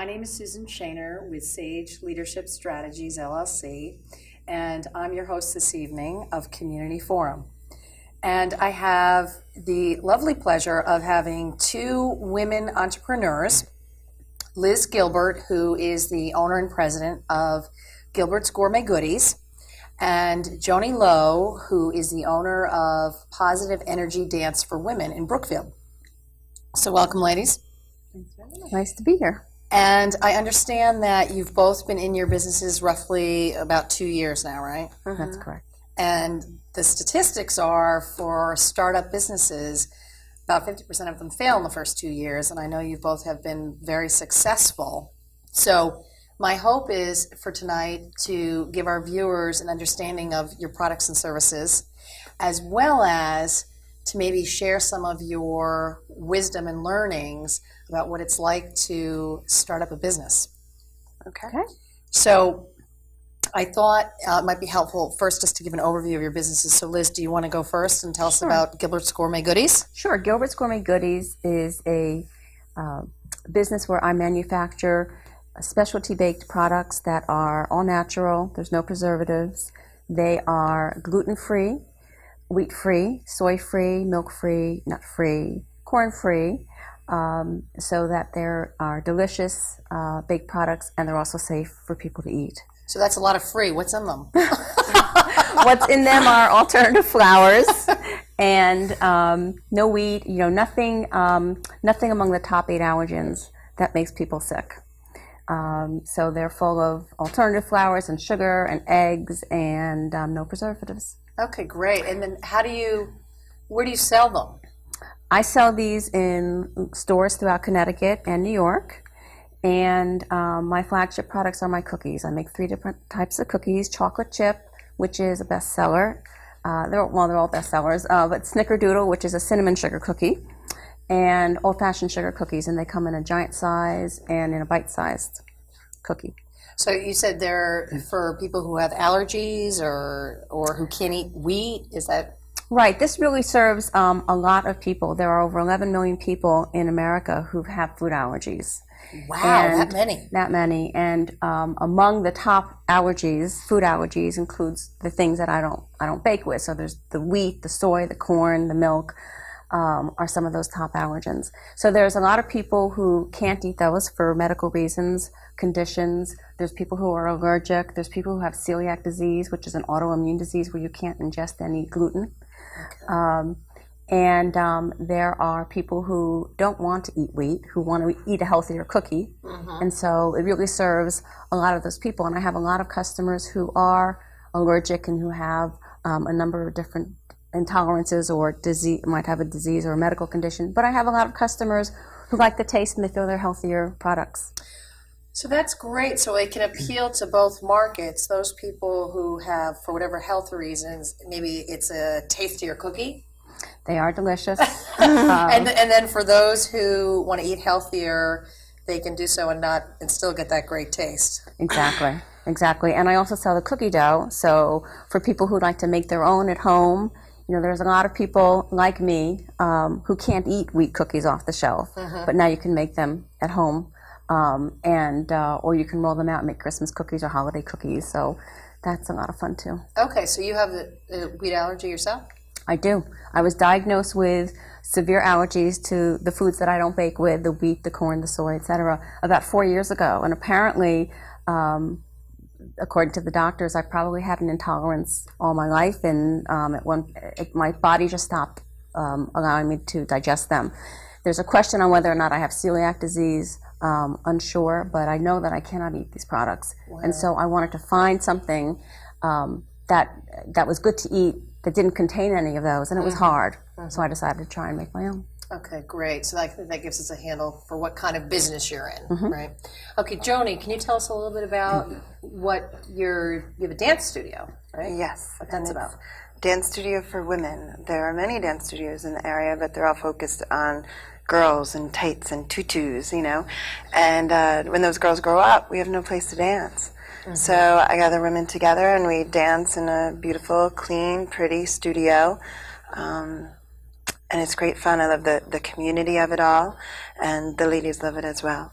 My name is Susan Shaner with Sage Leadership Strategies, LLC, and I'm your host this evening of Community Forum. And I have the lovely pleasure of having two women entrepreneurs, Liz Gilbert, who is the owner and president of Gilbert's Gourmet Goodies, and Joni Lowe, who is the owner of Positive Energy Dance for Women in Brookfield. So welcome, ladies. Nice to be here. And I understand that you've both been in your businesses roughly about 2 years now, right? Mm-hmm. That's correct. And the statistics are for startup businesses, about 50% of them fail in the first 2 years, and I know you both have been very successful. So my hope is for tonight to give our viewers an understanding of your products and services, as well as to maybe share some of your wisdom and learnings about what it's like to start up a business. Okay. So I thought it might be helpful first just to give an overview of your businesses. So Liz, do you want to go first and tell us about Gilbert's Gourmet Goodies? Sure. Gilbert's Gourmet Goodies is a business where I manufacture specialty baked products that are all natural. There's no preservatives. They are gluten-free, wheat-free, soy-free, milk-free, nut-free, corn-free, so that there are delicious baked products, and they're also safe for people to eat. So that's a lot of free. What's in them? What's in them are alternative flours and no wheat. Nothing among the top 8 allergens that makes people sick. So they're full of alternative flours and sugar and eggs and no preservatives. Okay, great. And then where do you sell them? I sell these in stores throughout Connecticut and New York. And my flagship products are my cookies. I make 3 different types of cookies. Chocolate chip, which is a bestseller. They're all bestsellers. But Snickerdoodle, which is a cinnamon sugar cookie. And old-fashioned sugar cookies. And they come in a giant size and in a bite-sized cookie. So you said they're for people who have allergies or who can't eat wheat. Is that... Right. This really serves a lot of people. There are over 11 million people in America who have food allergies. Wow, that many. That many. And among the top allergies, food allergies, includes the things that I don't bake with. So there's the wheat, the soy, the corn, the milk, are some of those top allergens. So there's a lot of people who can't eat those for medical reasons, conditions. There's people who are allergic. There's people who have celiac disease, which is an autoimmune disease where you can't ingest any gluten. Okay. There are people who don't want to eat wheat, who want to eat a healthier cookie. Mm-hmm. And so it really serves a lot of those people. And I have a lot of customers who are allergic and who have a number of different intolerances or might have a disease or a medical condition. But I have a lot of customers who like the taste and they feel they're healthier products. So that's great. So it can appeal to both markets. Those people who have, for whatever health reasons, maybe it's a tastier cookie. They are delicious. And then for those who want to eat healthier, they can do so and still get that great taste. Exactly. And I also sell the cookie dough. So for people who like to make their own at home, there's a lot of people like me who can't eat wheat cookies off the shelf, but now you can make them at home, or you can roll them out and make Christmas cookies or holiday cookies. So that's a lot of fun too. Okay, so you have the wheat allergy yourself? I do. I was diagnosed with severe allergies to the foods that I don't bake with, the wheat, the corn, the soy, etc., about 4 years ago. And apparently, according to the doctors, I probably had an intolerance all my life, and my body just stopped allowing me to digest them. There's a question on whether or not I have celiac disease, unsure, but I know that I cannot eat these products. Wow. And so I wanted to find something that was good to eat that didn't contain any of those, and it was hard. So I decided to try and make my own. Okay, great. So that gives us a handle for what kind of business you're in, right? Okay, Joni, can you tell us a little bit about what you have a dance studio, right? Yes. What that's about? Dance studio for women. There are many dance studios in the area, but they're all focused on girls and tights and tutus, And when those girls grow up, we have no place to dance. So I gather women together and we dance in a beautiful, clean, pretty studio. And it's great fun. I love the community of it all, and the ladies love it as well.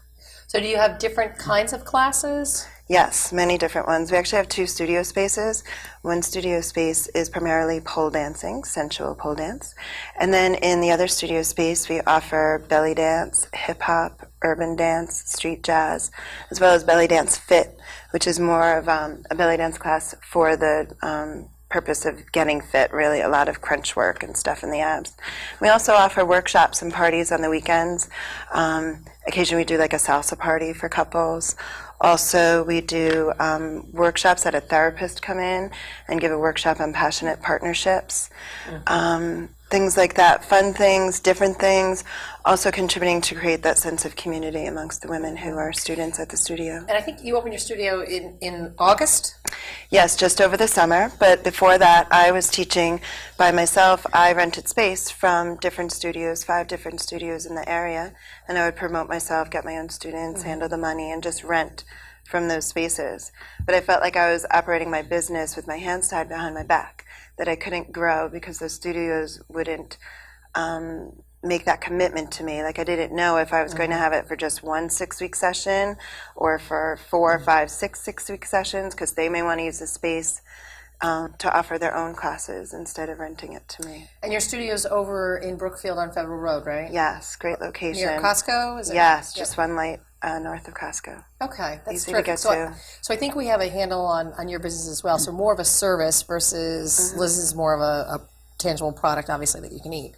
So do you have different kinds of classes? Yes, many different ones. We actually have 2 studio spaces. One studio space is primarily pole dancing, sensual pole dance. And then in the other studio space, we offer belly dance, hip hop, urban dance, street jazz, as well as belly dance fit, which is more of a belly dance class for the purpose of getting fit, really, a lot of crunch work and stuff in the abs. We also offer workshops and parties on the weekends. Occasionally we do like a salsa party for couples. Also, we do workshops that a therapist come in and give a workshop on passionate partnerships. Things like that, fun things, different things, also contributing to create that sense of community amongst the women who are students at the studio. And I think you opened your studio in August? Yes, just over the summer, but before that I was teaching by myself. I rented space from different studios, 5 different studios in the area, and I would promote myself, get my own students, handle the money, and just rent from those spaces. But I felt like I was operating my business with my hands tied behind my back, that I couldn't grow because those studios wouldn't make that commitment to me. Like I didn't know if I was going to have it for just 1 6-week session or for 4, 5, 6 6-week sessions, because they may want to use the space to offer their own classes instead of renting it to me. And your studio's over in Brookfield on Federal Road, right? Yes, great location. Near Costco? Is it? Yes, just one light north of Costco. Okay, that's Easy terrific. to get so, to. So I think we have a handle on your business as well. So more of a service versus Liz is more of a tangible product, obviously, that you can eat.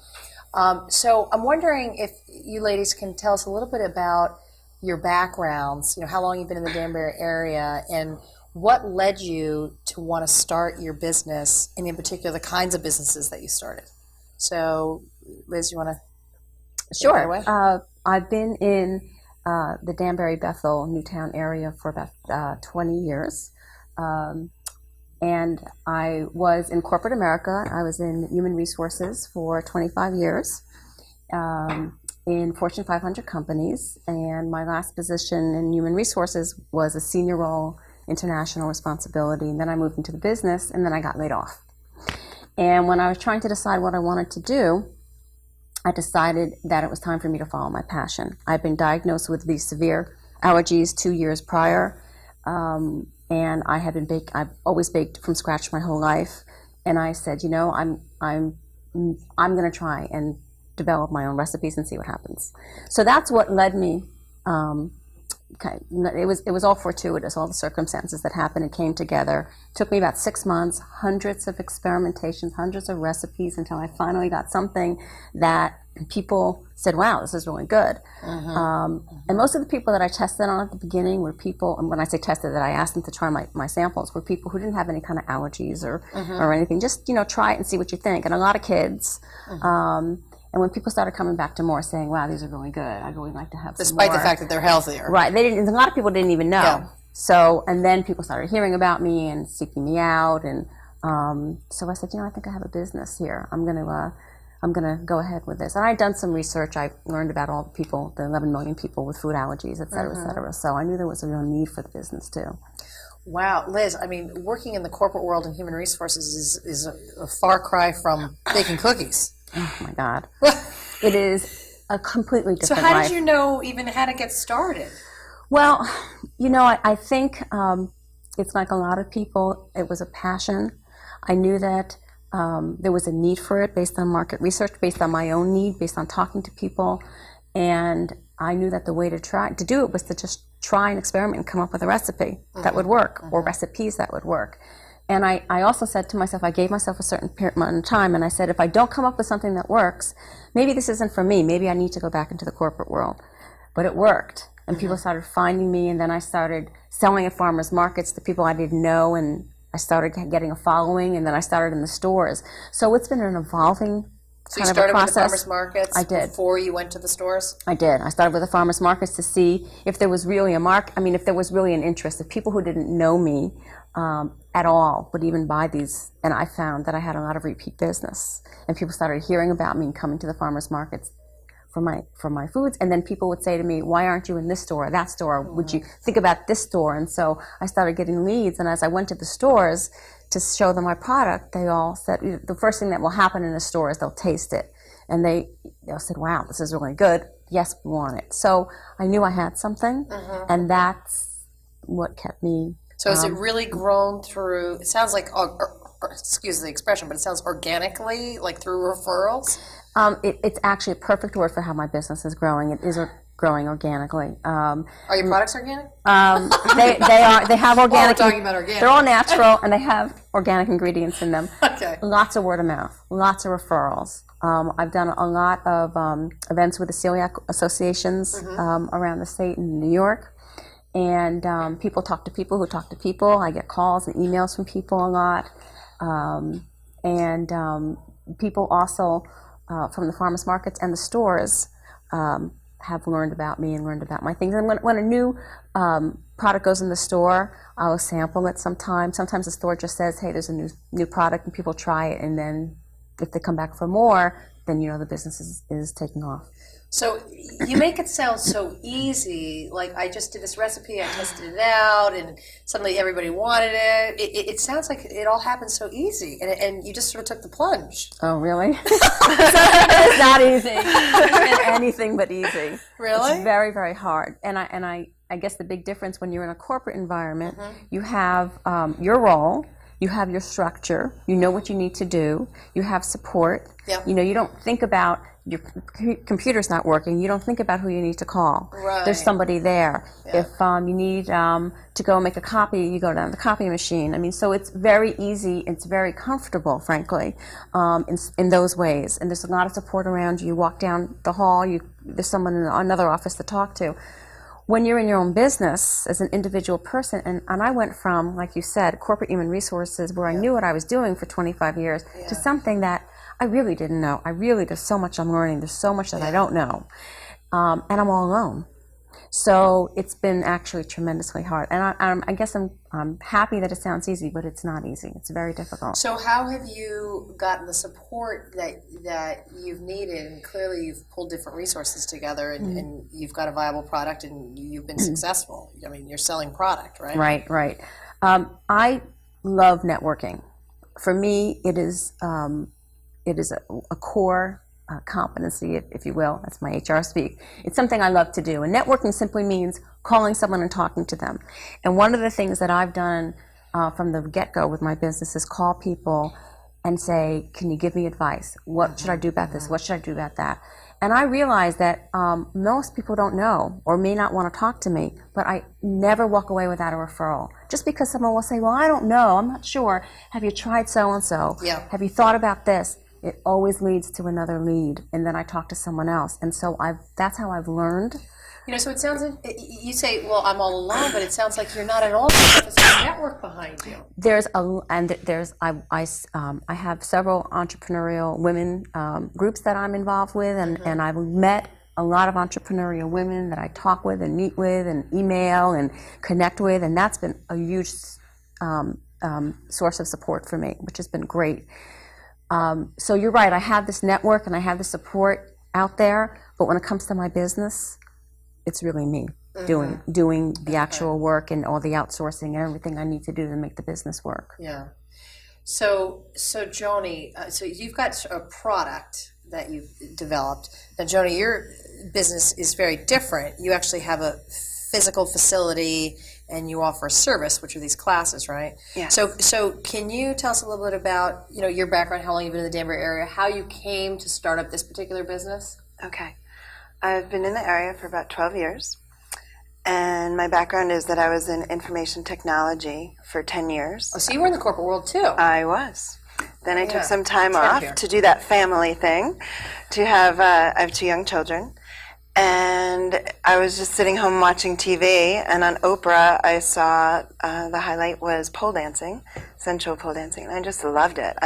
So I'm wondering if you ladies can tell us a little bit about your backgrounds, how long you've been in the Danbury area, and what led you to want to start your business, and in particular, the kinds of businesses that you started. So, Liz, you want to? Sure. I've been in the Danbury, Bethel, Newtown area for about 20 years. And I was in corporate America. I was in human resources for 25 years in Fortune 500 companies. And my last position in human resources was a senior role, international responsibility. And then I moved into the business, and then I got laid off. And when I was trying to decide what I wanted to do, I decided that it was time for me to follow my passion. I'd been diagnosed with these severe allergies 2 years prior. And I had been I've always baked from scratch my whole life. And I said, I'm going to try and develop my own recipes and see what happens. So that's what led me. It was all fortuitous, all the circumstances that happened and came together. It took me about 6 months, hundreds of experimentations, hundreds of recipes, until I finally got something that people said, wow, this is really good. And most of the people that I tested on at the beginning were people, and when I say tested, that I asked them to try my samples, were people who didn't have any kind of allergies or anything. Just, try it and see what you think. And a lot of kids. And when people started coming back to more, saying, wow, these are really good, I'd really like to have some Despite more. the fact that they're healthier. Right. A lot of people didn't even know. Yeah. So, and then people started hearing about me and seeking me out. And so I said, I think I have a business here. I'm going to go ahead with this. And I'd done some research. I learned about all the people, the 11 million people with food allergies, et cetera, et cetera. So I knew there was a real need for the business, too. Wow, Liz, working in the corporate world in human resources is a far cry from baking cookies. Oh, my God. It is a completely different So how life. did you know even how to get started? Well, I think it's like a lot of people, it was a passion. I knew that there was a need for it based on market research, based on my own need, based on talking to people. And I knew that the way to do it was to just try and experiment and come up with a recipe that would work, or recipes that would work. And I also said to myself, I gave myself a certain amount of time, and I said, if I don't come up with something that works, maybe this isn't for me. Maybe I need to go back into the corporate world. But it worked, and people started finding me, and then I started selling at farmers markets to people I didn't know, and I started getting a following, and then I started in the stores. So it's been an evolving So you kind of a started with the process. farmers markets I did. before you went to the stores? I did. I started with the farmers markets to see if there was really if there was really an interest, if people who didn't know me at all would even buy these. And I found that I had a lot of repeat business, and people started hearing about me and coming to the farmers markets for my foods. And then people would say to me, why aren't you in this store or that store? Would you think about this store? And so I started getting leads, and as I went to the stores to show them my product, they all said, the first thing that will happen in a store is they'll taste it. and they said, wow, this is really good. Yes, we want it. So I knew I had something, and that's what kept me. So has it really grown through, it sounds like, excuse the expression, but it sounds organically, like through referrals? It's actually a perfect word for how my business is growing. It is growing organically. Are your products organic? They have organic. Well, we're talking about organic. They're all natural, and they have organic ingredients in them. Okay. Lots of word of mouth, lots of referrals. I've done a lot of events with the celiac associations around the state in New York. And people talk to people who talk to people. I get calls and emails from people a lot. People also from the farmers markets and the stores have learned about me and learned about my things. And when a new product goes in the store, I'll sample it sometimes. Sometimes the store just says, hey, there's a new product, and people try it. And then if they come back for more, then the business is taking off. So you make it sound so easy, like I just did this recipe, I tested it out, and suddenly everybody wanted it. It sounds like it all happened so easy, and you just sort of took the plunge. Oh, really? It's not easy. It's anything but easy. Really? It's very, very hard. And I guess the big difference when you're in a corporate environment, you have your role, you have your structure, you know what you need to do, you have support. Yep. You don't think about your computer's not working, you don't think about who you need to call. Right. There's somebody there. Yeah. If you need to go make a copy, you go down to the copy machine. I mean, so it's very easy, it's very comfortable, frankly, in those ways. And there's a lot of support around you. You walk down the hall, there's someone in another office to talk to. When you're in your own business as an individual person, and I went from, like you said, corporate human resources, where I knew what I was doing for 25 years, to something that I really didn't know. There's so much I'm learning. There's so much that I don't know. And I'm all alone. So it's been actually tremendously hard. And I guess I'm happy that it sounds easy, but it's not easy. It's very difficult. So how have you gotten the support that you've needed? And clearly you've pulled different resources together, and you've got a viable product, and you've been successful. I mean, you're selling product, right? Right. I love networking. For me, it is a core competency, if you will. That's my HR speak. It's something I love to do. And networking simply means calling someone and talking to them. And one of the things that I've done from the get-go with my business is call people and say, can you give me advice? What should I do about this? What should I do about that? And I realize that most people don't know or may not want to talk to me, but I never walk away without a referral. Just because someone will say, well, I don't know, I'm not sure. Have you tried so-and-so? Yeah. Have you thought about this? It always leads to another lead, and then I talk to someone else. And so that's how I've learned. So it sounds like you say, well, I'm all alone, but it sounds like you're not at all. There's a network behind you. I have several entrepreneurial women groups that I'm involved with, and I've met a lot of entrepreneurial women that I talk with and meet with and email and connect with, and that's been a huge source of support for me, which has been great. So you're right, I have this network and I have the support out there, but when it comes to my business, it's really me doing the actual work and all the outsourcing and everything I need to do to make the business work. Yeah. So Joni, so you've got a product that you've developed. Now, Joni, your business is very different. You actually have a physical facility and you offer a service, which are these classes, right? Yeah. So can you tell us a little bit about your background, how long you've been in the Denver area, how you came to start up this particular business? Okay. I've been in the area for about 12 years, and my background is that I was in information technology for 10 years. Oh, so you were in the corporate world too. I was. Then I took some time off to do that family thing. I have 2 young children, and I was just sitting home watching TV, and on Oprah I saw the highlight was pole dancing, sensual pole dancing, and I just loved it.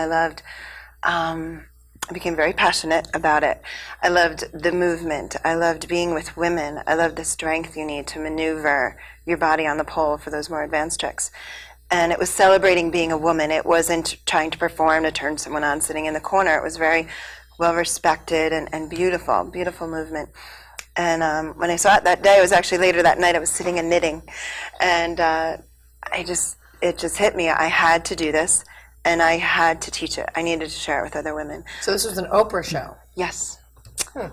I became very passionate about it. I loved the movement. I loved being with women. I loved the strength you need to maneuver your body on the pole for those more advanced tricks. And it was celebrating being a woman. It wasn't trying to perform to turn someone on sitting in the corner. It was very well respected and beautiful, beautiful movement. And when I saw it that day, it was actually later that night, I was sitting and knitting. And it just hit me. I had to do this. And I had to teach it. I needed to share it with other women. So this was an Oprah show. Yes,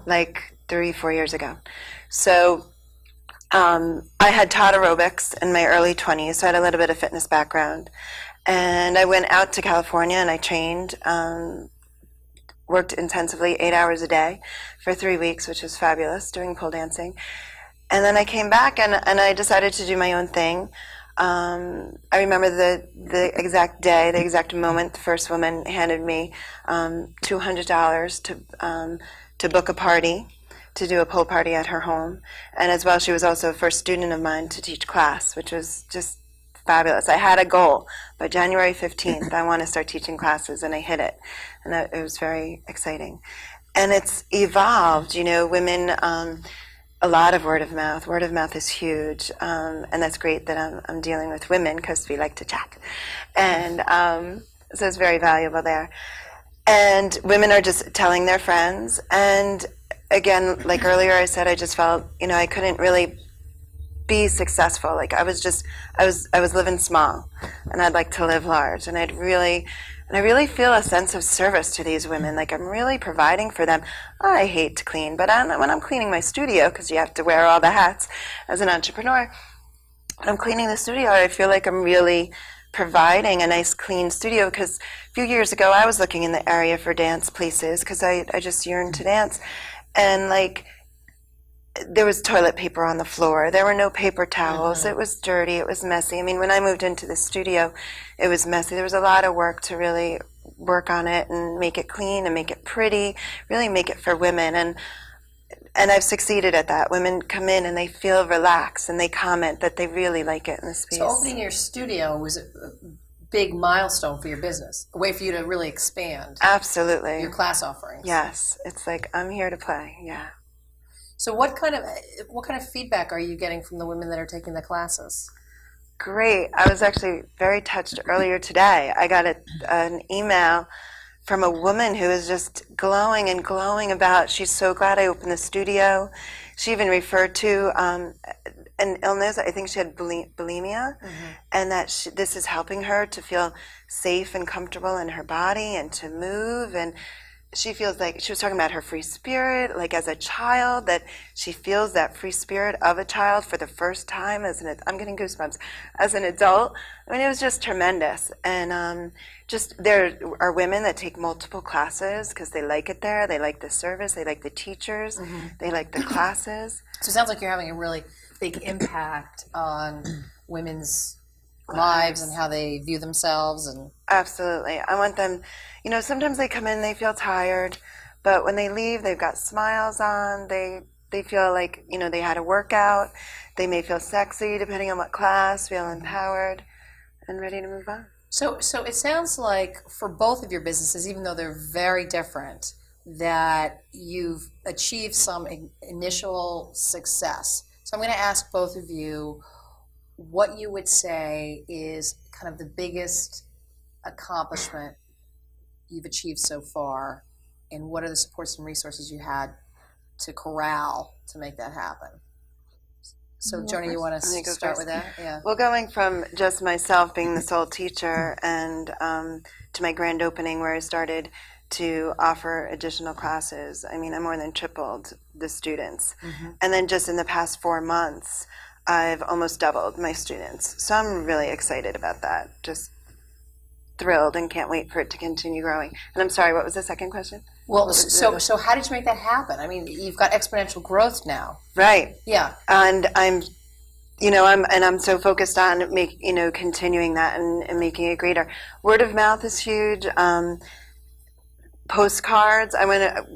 like 3-4 years ago. So I had taught aerobics in my early 20s, so I had a little bit of fitness background. And I went out to California and I trained, worked intensively 8 hours a day for 3 weeks, which was fabulous, doing pole dancing. And then I came back and I decided to do my own thing. I remember the exact day, the exact moment the first woman handed me $200 to book a party, to do a pole party at her home. And as well, she was also a first student of mine to teach class, which was just fabulous. I had a goal. By January 15th, I want to start teaching classes, and I hit it. And it was very exciting. And it's evolved, you know, women, a lot of word of mouth. Word of mouth is huge. And that's great that I'm dealing with women because we like to chat. And so it's very valuable there. And women are just telling their friends. And again, like earlier I said, I just felt, you know, I couldn't really be successful. Like I was living small, and I'd like to live large. And I really feel a sense of service to these women. Like I'm really providing for them. Oh, I hate to clean, but when I'm cleaning my studio, because you have to wear all the hats as an entrepreneur, when I'm cleaning the studio, I feel like I'm really providing a nice clean studio. Because a few years ago, I was looking in the area for dance places because I just yearned to dance. And like, there was toilet paper on the floor. There were no paper towels. Mm-hmm. It was dirty. It was messy. I mean, when I moved into the studio, it was messy. There was a lot of work to really work on it and make it clean and make it pretty, really make it for women. And I've succeeded at that. Women come in and they feel relaxed and they comment that they really like it in the space. So opening your studio was a big milestone for your business, a way for you to really expand. Absolutely. Your class offerings. Yes. It's like, I'm here to play. Yeah. So what kind of feedback are you getting from the women that are taking the classes? Great. I was actually very touched earlier today. I got an email from a woman who was just glowing and glowing about, she's so glad I opened the studio. She even referred to an illness. I think she had bulimia, mm-hmm. and that this is helping her to feel safe and comfortable in her body and to move. And she feels like, she was talking about her free spirit, like as a child, that she feels that free spirit of a child for the first time I'm getting goosebumps, as an adult. I mean, it was just tremendous. And just, there are women that take multiple classes because they like it there, they like the service, they like the teachers, mm-hmm. they like the classes. So it sounds like you're having a really big impact on women's lives and how they view themselves. And absolutely. I want them, you know, sometimes they come in, they feel tired, but when they leave, they've got smiles on. They feel like, you know, they had a workout. They may feel sexy, depending on what class, feel empowered and ready to move on. So it sounds like for both of your businesses, even though they're very different, that you've achieved some initial success. So I'm going to ask both of you what you would say is kind of the biggest accomplishment you've achieved so far, and what are the supports and resources you had to corral to make that happen? So, Joni, you want to start with that? Yeah. Well, going from just myself being the sole teacher and to my grand opening where I started to offer additional classes, I mean, I more than tripled the students. Mm-hmm. And then just in the past 4 months, I've almost doubled my students. So I'm really excited about that. Just thrilled and can't wait for it to continue growing. And I'm sorry, what was the second question? Well, so how did you make that happen? I mean, you've got exponential growth now. Right. Yeah. And I'm so focused on continuing that and making it greater. Word of mouth is huge. Postcards.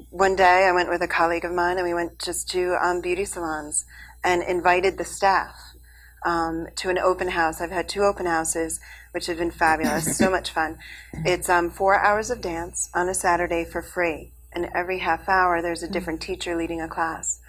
One day I went with a colleague of mine and we went just to beauty salons and invited the staff to an open house. I've had 2 open houses, which have been fabulous, so much fun. It's 4 hours of dance on a Saturday for free, and every half hour there's a different teacher leading a class.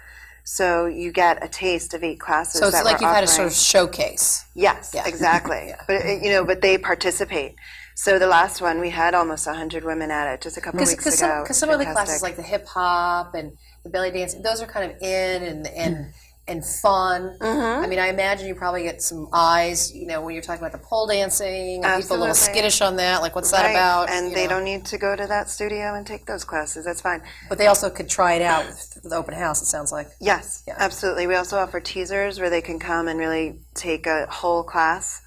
So you get a taste of 8 classes. So it's that like we're you've had a offering. sort of showcase. Yes, yeah. Exactly. Yeah. But they participate. So the last one, we had almost 100 women at it just a couple weeks ago. Because some of the classes, like the hip hop and the belly dance, those are kind of in, and fun. I mean, I imagine you probably get some eyes, you know, when you're talking about the pole dancing. Are people a little Absolutely. skittish on that? Like, what's that about? And you they know? don't need to go to that studio and take those classes. That's fine. But they also could try it out with the open house, it sounds like. Yes, Yeah. absolutely. We also offer teasers where they can come and really take a whole class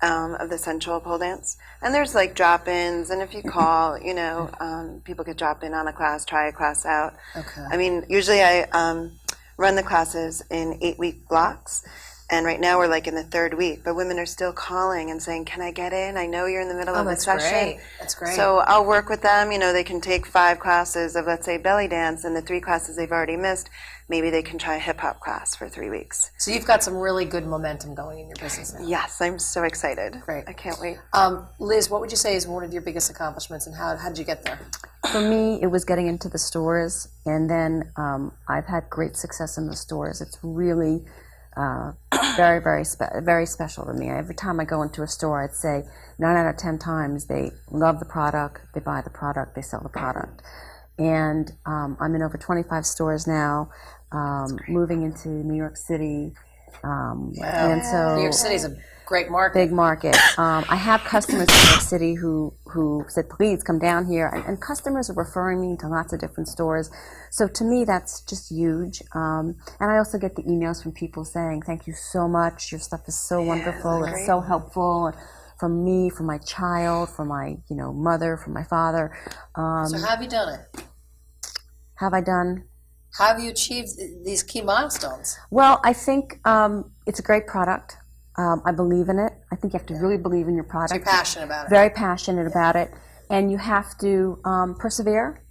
of the sensual pole dance. And there's like drop-ins, and if you call, you know, people could drop in on a class, try a class out. Okay. I mean, usually I run the classes in 8-week blocks. And right now we're like in the 3rd week, but women are still calling and saying, "Can I get in? I know you're in the middle of the that's session." great. That's great. So I'll work with them. You know, they can take 5 classes of, let's say, belly dance, and the 3 classes they've already missed, maybe they can try a hip hop class for 3 weeks. So you've got some really good momentum going in your business now. Yes, I'm so excited. Great. I can't wait. Liz, what would you say is one of your biggest accomplishments, and how did you get there? For me, it was getting into the stores, and then I've had great success in the stores. It's really very, very special to me. Every time I go into a store, I'd say 9 out of 10 times they love the product, they buy the product, they sell the product. And I'm in over 25 stores now, moving into New York City. And so New York City's a great market. big market. I have customers in New York City who said, "Please come down here," and customers are referring me to lots of different stores. So to me, that's just huge. And I also get the emails from people saying, "Thank you so much. Your stuff is so wonderful. It's so helpful." For me, for my child, for my mother, for my father. So how have you done it? Have I done? How have you achieved these key milestones? Well, I think it's a great product. I believe in it. I think you have to really believe in your product. So you're passionate about it. Very passionate about it, and you have to persevere.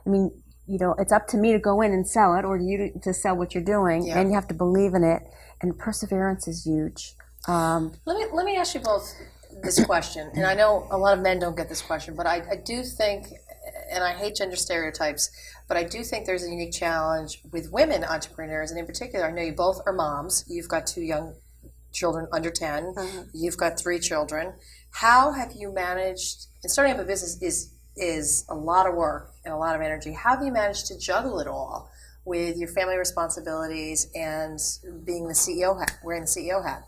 I mean, it's up to me to go in and sell it, or you to sell what you're doing, and you have to believe in it. And perseverance is huge. Let me ask you both this question, and I know a lot of men don't get this question, but I do think, and I hate gender stereotypes, but I do think there's a unique challenge with women entrepreneurs, and in particular, I know you both are moms. You've got 2 young children under 10. You've got 3 children. How have you managed, and starting up a business is a lot of work and a lot of energy. How have you managed to juggle it all with your family responsibilities and being the CEO hat, wearing the CEO hat?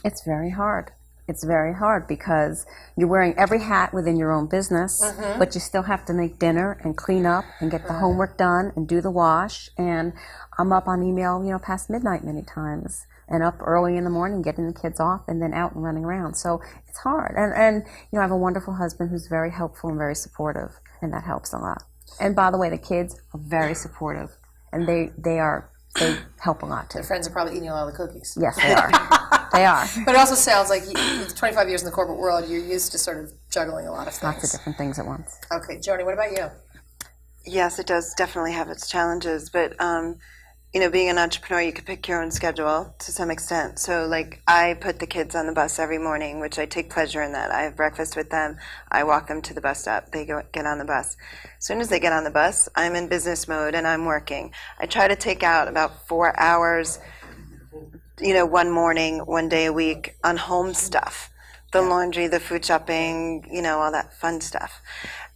It's very hard. It's very hard because you're wearing every hat within your own business, but you still have to make dinner and clean up and get the homework done and do the wash. And I'm up on email, past midnight many times, and up early in the morning getting the kids off and then out and running around. So it's hard. And I have a wonderful husband who's very helpful and very supportive, and that helps a lot. And by the way, the kids are very supportive, and they help a lot too. Their friends are probably eating all the cookies. Yes, they are. They are. But it also sounds like with 25 years in the corporate world, you're used to sort of juggling a lot of things. Lots of different things at once. Okay, Joni, what about you? Yes, it does definitely have its challenges, but being an entrepreneur, you can pick your own schedule to some extent. So, like, I put the kids on the bus every morning, which I take pleasure in that. I have breakfast with them. I walk them to the bus stop. They get on the bus. As soon as they get on the bus, I'm in business mode and I'm working. I try to take out about 4 hours, one morning, one day a week on home stuff. The laundry, the food shopping, all that fun stuff.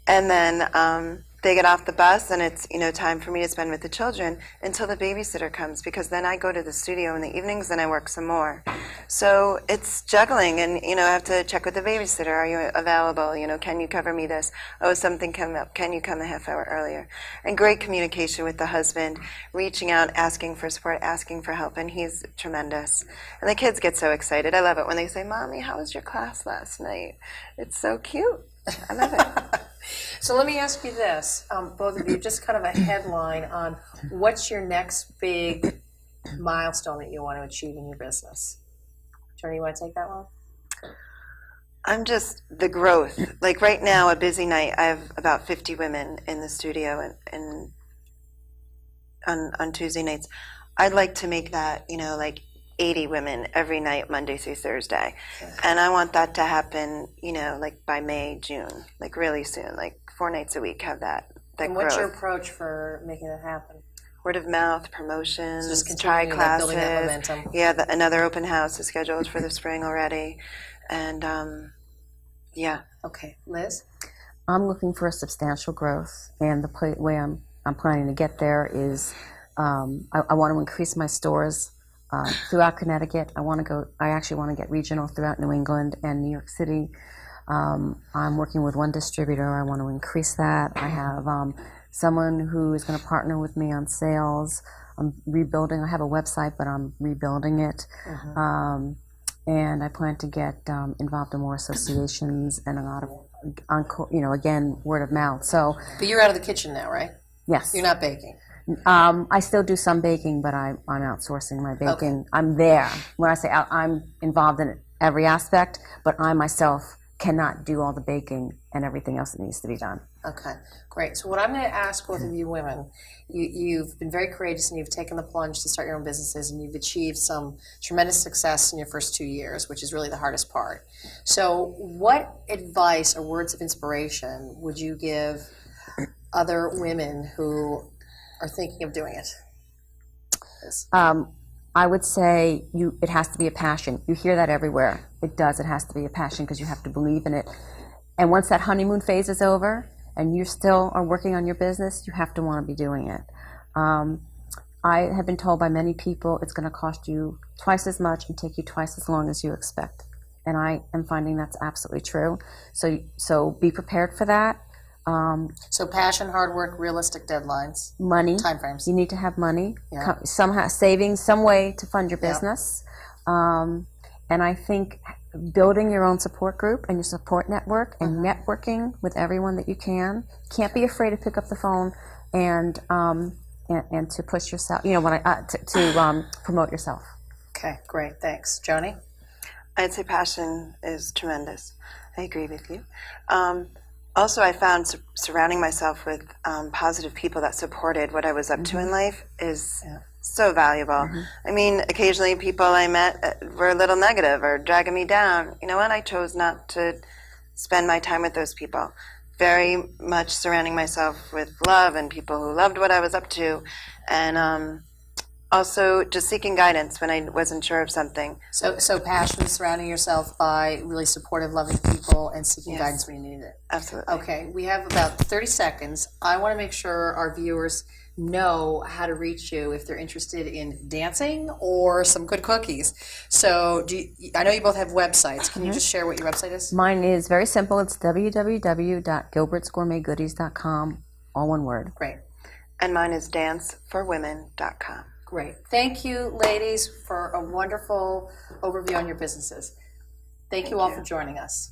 And then they get off the bus, and it's time for me to spend with the children until the babysitter comes, because then I go to the studio in the evenings and I work some more. So it's juggling, and I have to check with the babysitter. Are you available? Can you cover me this? Oh, something came up. Can you come a half hour earlier? And great communication with the husband, reaching out, asking for support, asking for help, and he's tremendous. And the kids get so excited. I love it when they say, "Mommy, how was your class last night?" It's so cute. I love it. So let me ask you this, both of you, just kind of a headline on what's your next big milestone that you want to achieve in your business? Joni, you want to take that one? I'm just the growth. Like right now, a busy night, I have about 50 women in the studio and on Tuesday nights. I'd like to make that, like 80 women every night, Monday through Thursday. And I want that to happen, like by May, June, like really soon, like 4 nights a week, have that And growth. what's your approach for making that happen? Word of mouth, promotions, Just try continuing classes. building that momentum. Yeah, another open house is scheduled for the spring already. And yeah. Okay, Liz? I'm looking for a substantial growth, and the way I'm planning to get there is I want to increase my stores. throughout Connecticut. I actually want to get regional throughout New England and New York City. I'm working with one distributor. I want to increase that. I have someone who is going to partner with me on sales. I'm rebuilding. I have a website, but I'm rebuilding it. And I plan to get involved in more associations and a lot of, again, word of mouth. So, But you're out of the kitchen now, right? yes. You're not baking. I still do some baking, but I'm outsourcing my baking. Okay. I'm there. When I say I'm involved in every aspect, but I myself cannot do all the baking and everything else that needs to be done. Okay, great. So what I'm going to ask both of you women, you've been very courageous and you've taken the plunge to start your own businesses and you've achieved some tremendous success in your first 2 years, which is really the hardest part. So what advice or words of inspiration would you give other women who are thinking of doing it? I would say it has to be a passion. You hear that everywhere. It does. It has to be a passion because you have to believe in it. And once that honeymoon phase is over and you still are working on your business, you have to want to be doing it. I have been told by many people it's going to cost you twice as much and take you twice as long as you expect. And I am finding that's absolutely true. So be prepared for that. So passion, hard work, realistic deadlines, Money. timeframes. You need to have money. Yeah. Somehow savings, some way to fund your business. And I think building your own support group and your support network and networking with everyone that you can. Can't be afraid to pick up the phone and to push yourself. To promote yourself. Okay, great. Thanks. Joni? I'd say passion is tremendous. I agree with you. Also, I found surrounding myself with positive people that supported what I was up to in life is so valuable. I mean, occasionally people I met were a little negative or dragging me down. You know what? I chose not to spend my time with those people. Very much surrounding myself with love and people who loved what I was up to. And also just seeking guidance when I wasn't sure of something. So passion, surrounding yourself by really supportive, loving people, and seeking guidance when you need it. Absolutely. Okay, we have about 30 seconds. I want to make sure our viewers know how to reach you if they're interested in dancing or some good cookies. So I know you both have websites. Can you just share what your website is? Mine is very simple. It's www.gilbertsgourmetgoodies.com, all one word. Great. And mine is danceforwomen.com. Great. Thank you, ladies, for a wonderful overview on your businesses. Thank you all for joining us.